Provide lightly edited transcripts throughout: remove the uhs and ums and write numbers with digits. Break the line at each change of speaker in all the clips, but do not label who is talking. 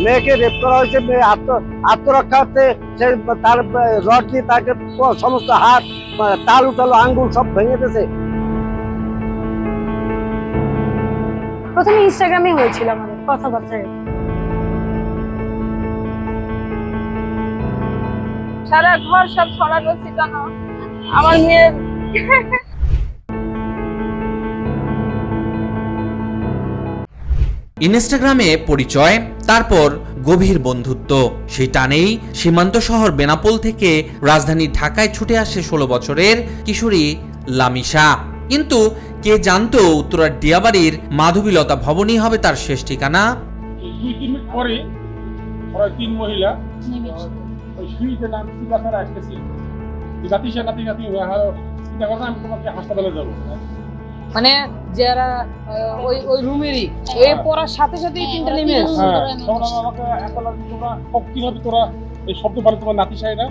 মেয়েকে রেপ করা হয়েছে, মেয়ে আত্মরক্ষার্থে সে তার রড দিয়ে তাকে সমস্ত হাত, তালু টালু আঙ্গুল সব ভেঙে দিয়েছে।
প্রথমে ইনস্টাগ্রামে হয়েছিল আমাদের কথাবার্তা।
সারা ঘর সব ছড়ানো ছিটানো আমার মেয়ের।
ইনস্টাগ্রামে পরিচয়, তারপর গভীর বন্ধুত্ব। সেই টানেই সীমান্ত শহর বেনাপোল থেকে রাজধানী ঢাকায় ছুটে আসে 16 বছরের কিশোরী লামিশা। কিন্তু কে জানতো উত্তরার ডিয়াবাড়ির মাধবীলতা ভবনই হবে তার শেষ ঠিকানা।
2-3 মিনিট পরে ওরা 3 মহিলা ওই সিঁড়িতে নামছি, বাসার আসতেছি, নাতি চিন্তা করলাম আমি তোমাকে হাসপাতালে যাবো।
মানে যারা ওই রুমেরই এই পড়ার সাথে সাথেই তিনটা নেমে আসছে।
তখন আমাকে একলা তোমরা কিভাবে তোরা এই শব্দ পালে তোমার নাতি সাহেরা,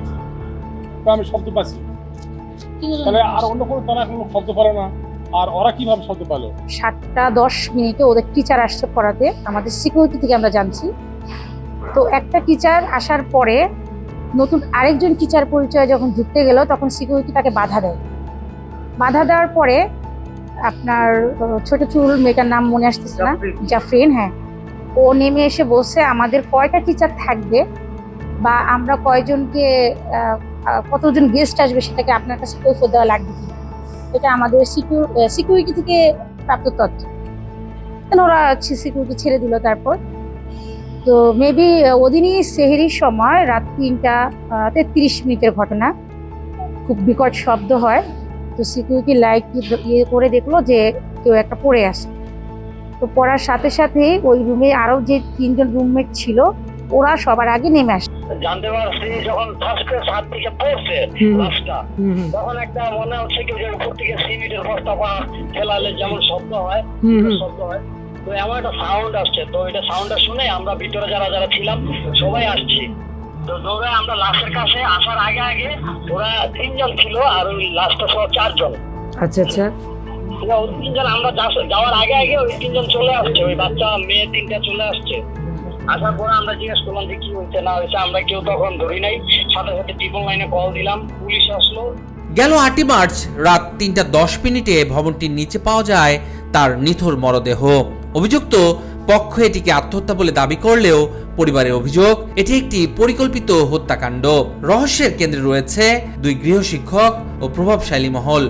তো আমি শব্দ পাচ্ছি, তাহলে আর অন্য কোনো তারা কোনো শব্দ পারে না, আর ওরা কিভাবে শব্দ পালো?
7টা 10 মিনিটে ওদের টিচার আসছে পড়াতে, আমাদের সিকিউরিটি থেকে আমরা জানছি। তো একটা টিচার আসার পরে নতুন আরেকজন টিচার পরিচয় যখন ঢুকতে গেল তখন সিকিউরিটি তাকে বাধা দেয়। বাধা দেওয়ার পরে আপনার ছোট চুল মেয়েটার নাম মনে আসতেছে না, জাফরিন, হ্যাঁ, ও নেমে এসে বলছে আমাদের কয়টা টিচার থাকবে বা আমরা কয়জনকে কতজন গেস্ট আসবে সেটাকে আপনার কাছে কৈফিয়ত দেওয়া লাগবে কি। এটা আমাদের সিকিউরিটি থেকে প্রাপ্ত তথ্য। ওরা সিকিউরিটি ছেড়ে দিল। তারপর তো মেবি ওদিনই সেহেরির সময় রাত 3:33 ঘটনা, খুব বিকট শব্দ হয়। তো সিকিউরিটি লাইট ইয়ে করে দেখলো যে কেউ একটা পড়ে আসে। তো পড়ার সাথে সাথে ওই রুমে আরো যে 3জন রুমমেট ছিল ওরা সবার আগে নেমে আসে।
জানতে পারছি যখন ফার্স্টে ছাদ থেকে পড়ছে লাশটা, তখন একটা মনে হচ্ছে কি যে উপর থেকে সিমেন্টের বস্তা ফেলালে যেমন শব্দ হয়, শব্দ হয়, তো এমন একটা সাউন্ড আসছে। তো এটা সাউন্ডটা শুনে আমরা ভিতরে যারা যারা ছিলাম সবাই আসছি। তো দৌড়ে আমরা লাশের কাছে আসার আগে আগে ওরা 3জন ছিল আর ওই লাশটা সহ 4 জন।
আচ্ছা আচ্ছা,
ওই 3জন আমরা যাওয়ার আগে আগে ওই 3জন চলে আসছে, ওই বাচ্চা মেয়ে 3টা চলে আসছে। আসার পরে আমরা জিজ্ঞেস করলাম যে কি হয়েছে না হয়েছে, আমরা কেউ তখন ধরি নাই, সাথে সাথে ট্রিপল লাইনে কল দিলাম, পুলিশ আসলো।
গেল 8 মার্চ রাত 3:10 ভবনটির নিচে পাওয়া যায় তার নিথর মরদেহ। অভিযুক্ত পক্ষ এটিকে আত্মহত্যা বলে দাবি করলেও পরিবারের অভিযোগ এটি একটি পরিকল্পিত হত্যাকাণ্ড। রহস্যের কেন্দ্রে রয়েছে 2 গৃহশিক্ষক ও প্রভাবশালী মহল।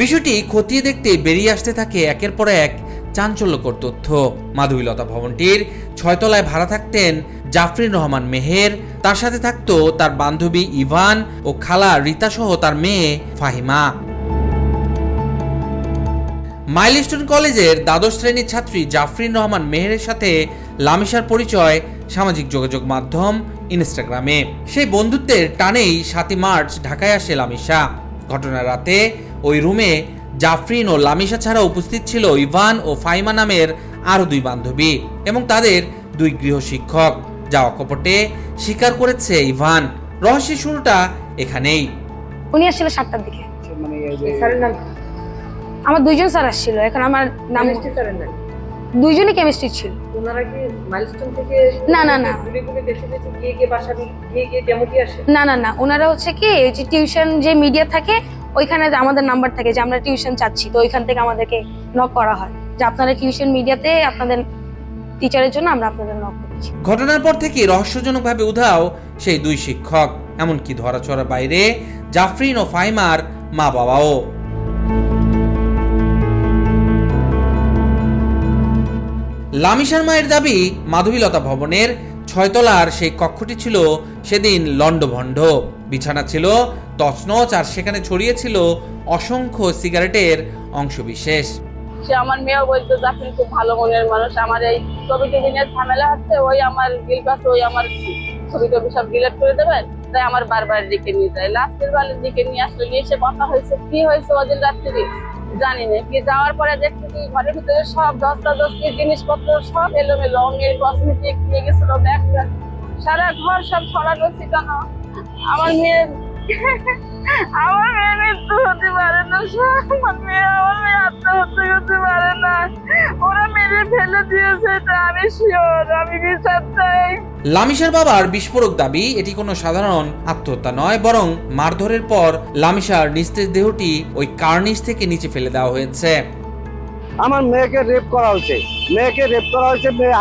বিষয়টি খতিয়ে দেখতে বেরিয়ে আসতে থাকে একের পর এক চাঞ্চল্যকর তথ্য। মাধবীলতা ভবনটির 6 তলায় ভাড়া থাকতেন জাফরিন রহমান মেহের, তার সাথে থাকতো তার বান্ধবী ইভান ও খালা রীতা সহ তার মেয়ে ফাহিমা। মাইলস্টোন কলেজের দ্বাদশ শ্রেণীর ছাত্রী জাফরিন রহমান মেহেরের সাথে লামিশার পরিচয় সামাজিক যোগাযোগ মাধ্যম ইনস্টাগ্রামে। সেই বন্ধুত্বের টানেই 7 মার্চ ঢাকায় আসে লামিশা। ঘটনার রাতে ওই রুমে জাফরিন ও লামিশা ছাড়া উপস্থিত ছিল ইভান ও ফাহিমা নামের আরো 2 বান্ধবী এবং তাদের 2 গৃহশিক্ষক। যাওয়া কপটে স্বীকার করেছে ইভান। রহস্যের শুরুটা এখানেই।
উনি আসছিল 7টার দিকে। আমার 2জন স্যার আসছিল। এখন আমার নাম 2জনই কেমিস্ট্রি ছিল।
ওনারা কি মাইলস্টোন থেকে
না না না
ঘুরে ঘুরে দেখে দেখে গিয়ে বাসা গিয়ে ডেমোটি আসে?
না না না, ওনারা হচ্ছে কি যে টিউশন যে মিডিয়া থাকে ওইখানে আমাদের নাম্বার থাকে যে আমরা টিউশন চাচ্ছি, তো ওইখান থেকে আমাদেরকে নক করা হয় যে আপনারা টিউশন মিডিয়াতে আপনাদের টিচারের জন্য আমরা আপনাদের নক করছি।
ঘটনার পর থেকে রহস্যজনকভাবে উধাও সেই 2 শিক্ষক, এমনকি ধরাছোঁয়ার বাইরে জাফরিন ও ফাহিমার মা বাবাও। লামিশার মায়ের দাবি মাধবীলতা ভবনের 6 তলার সেই কক্ষটি ছিল সেদিন লন্ডভন্ড। বিছানা ছিল তছনছ আর সেখানে ছড়িয়ে ছিল অসংখ্য সিগারেটের অংশবিশেষ।
সে আমার মেয়েও বলতো জাফরিন খুব ভালো মনের মানুষ, আমার এই ছবি টবি নিয়ে ঝামেলা হচ্ছে, ওই আমার গিল কাছে ওই আমার ছবি টবি সব ডিলেট করে দেবেন, তাই আমার বারবার দিকে নিয়ে যায়। লাস্টের বারের দিকে নিয়ে আসলো, নিয়ে এসে কথা হয়েছে কি হয়েছে ওদের রাত্রি জানি না কি। যাওয়ার পরে দেখছি কি ঘরের ভিতরে সব দস্তাদস্তি জিনিসপত্র সব এলোমেলো, অঙ্গের কসমেটিক নিয়ে গেছিল, ব্যাগ সারা ঘর সব ছড়ানো ছিটানো। আমার মেয়ে আমার মেয়ে মৃত্যু হতে পারে না, আমার মেয়ে আত্মহত্যা করতে পারে না, ওরা মেরে ফেলে দিয়েছে, এটা আমি শিওর, আমি বিচার চাই।
লামিশার বাবার বিস্ফোরক দাবি এটি কোনো সাধারণ আত্মহত্যা নয়, বরং মারধরের পর লামিশার নিস্তেজ দেহটি ওই কার্নিশ থেকে নিচে ফেলে দেওয়া হয়েছে।
আমার মেয়েকে রেপ করা হয়েছে, মেয়ে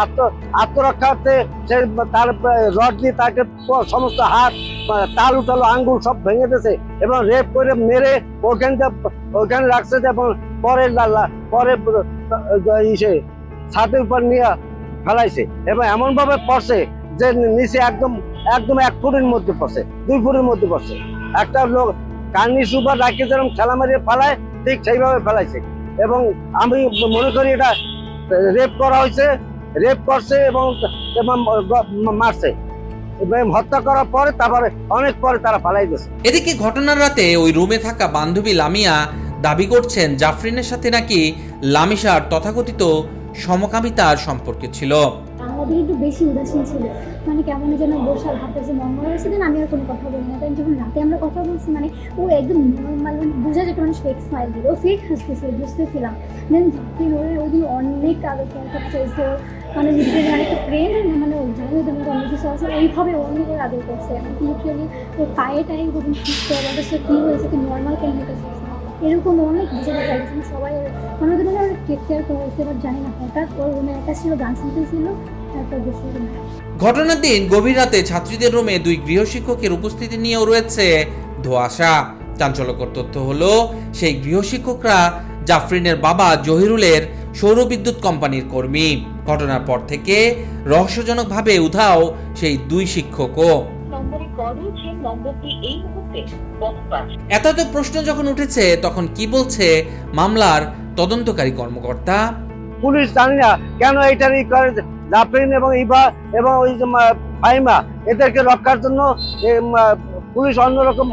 আত্মরক্ষার্থে সে তার রড দিয়ে তাকে সমস্ত হাত, তালু আঙ্গুল সব ভেঙে দিয়েছে এবং রেপ করে মেরে ওখানে রাখছে এবং পরে ছাদের উপর নিয়ে ফেলাইছে এবং এমন ভাবে পড়ছে যে নিচে একদম 1 ফুটের মধ্যে পড়ছে, 2 ফুটের মধ্যে পড়ছে। একটা লোক কার্নিশ উপর রাখি যেরকম ঠেলা মারিয়ে ফেলায় ঠিক সেইভাবে ফেলাইছে এবং আমি মনে করি এটা রেপ করা হয়েছে, রেপ করছে এবং মারছে এবং হত্যা করার পরে তারপরে অনেক পরে তারা পালাই গেছে।
এদিকে ঘটনার রাতে ওই রুমে থাকা বান্ধবী লামিয়া দাবি করছেন জাফরিনের সাথে নাকি লামিশার তথাকথিত সমকামিতার সম্পর্কে ছিল।
আমাদের একটু বেশি উদাসীন ছিল, মানে কেমন যেন বসে ভাবতেছে নর্মাল হয়েছে, দেন আমি আর কোনো কথা বলি না। দেন যখন রাতে আমরা কথা বলছি, মানে ও একদম নর্মাল, মানে বোঝা যেত মানুষ ফেক স্মাইল দিল, ও ফেক হাসতেছিল, বুঝতেছিলাম। দেন জাফরিন ওই দিন অনেক আদর করতে চাইছে, মানে নিজের মানে একটা ফ্রেন্ড, মানে ও জানে ওদের মধ্যে অনেক কিছু আছে, ওইভাবে অনেক আদর করছে। এমনকি লিটারালি ওর পায়ে টায়ে যখন ঠিক করে বলতে সে কী হয়েছে, কি নর্মাল কেন হইতেছে, এরকম অনেক বিষয় চাইছেন সবাই, আমাদের মধ্যে অনেক টেক কেয়ার করেছে। এবার জানি না হঠাৎ ওর রুমে একা ছিল, গান শুনতেছিল, তারপর বসে গেল।
ঘটনার দিন গভীর রাতে ছাত্রীদের রুমে 2 গৃহশিক্ষকের উপস্থিতি নিয়েও রয়েছে ধোঁয়াশা। চাঞ্চল্যকর তথ্য হলো সেই গৃহশিক্ষকরা জাফরিনের বাবা জহিরুলের সৌরবিদ্যুৎ কোম্পানির কর্মী। ঘটনার পর থেকে রহস্যজনকভাবে উধাও সেই 2 শিক্ষকও। এত প্রশ্ন যখন উঠেছে তখন কি বলছে মামলার তদন্তকারী কর্মকর্তা?
পুলিশ জানি না কেন এইটার করে, জাফরিন এবং ইভা এবং ওই যে ফাইমা এদেরকে রক্ষার জন্য পুলিশ অন্যরকম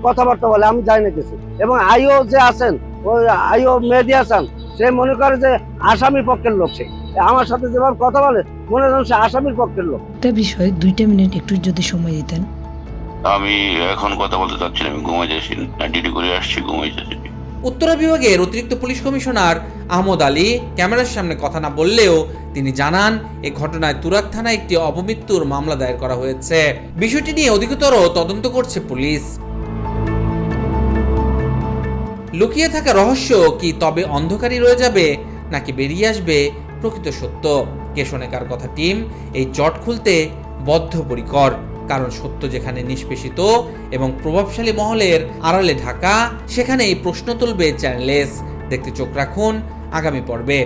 কথাবার্তা বলে, আমি জানি না কিছু। এবং আইও যে আছেন, ওই আইও মেহেদি হাসান, সে মনে করে যে আসামি পক্ষের লোক, সে আমার সাথে যেভাবে কথা বলে মনে হয় সে আসামির পক্ষের লোক।
একটা বিষয় 2 মিনিট একটু যদি সময় দিতেন।
আমি এখন কথা বলতে চাচ্ছি না, আমি ঘুমাই যাচ্ছি, ডিউটি করে আসছি, ঘুমাই যাচ্ছি।
উত্তরা বিভাগের অতিরিক্ত পুলিশ কমিশনার আহমদ আলী ক্যামেরার সামনে কথা না বললেও তিনি জানান এই ঘটনায় তুরাগ থানায় একটি অপমৃত্যুর মামলা দায়ের করা হয়েছে। বিষয়টি নিয়ে অধিকতর তদন্ত করছে পুলিশ। লুকিয়ে থাকা রহস্য কি তবে অন্ধকারই রয়ে যাবে, নাকি বেরিয়ে আসবে প্রকৃত সত্য? কে শোনে কার কথা টিম এই জট খুলতে বদ্ধপরিকর, কারণ সত্য যেখানে নিষ্পেষিত এবং প্রভাবশালী মহলের আড়ালে ঢাকা, সেখানে এই প্রশ্ন তুলবে চ্যানেলস। দেখতে চোখ রাখুন আগামী পর্বে।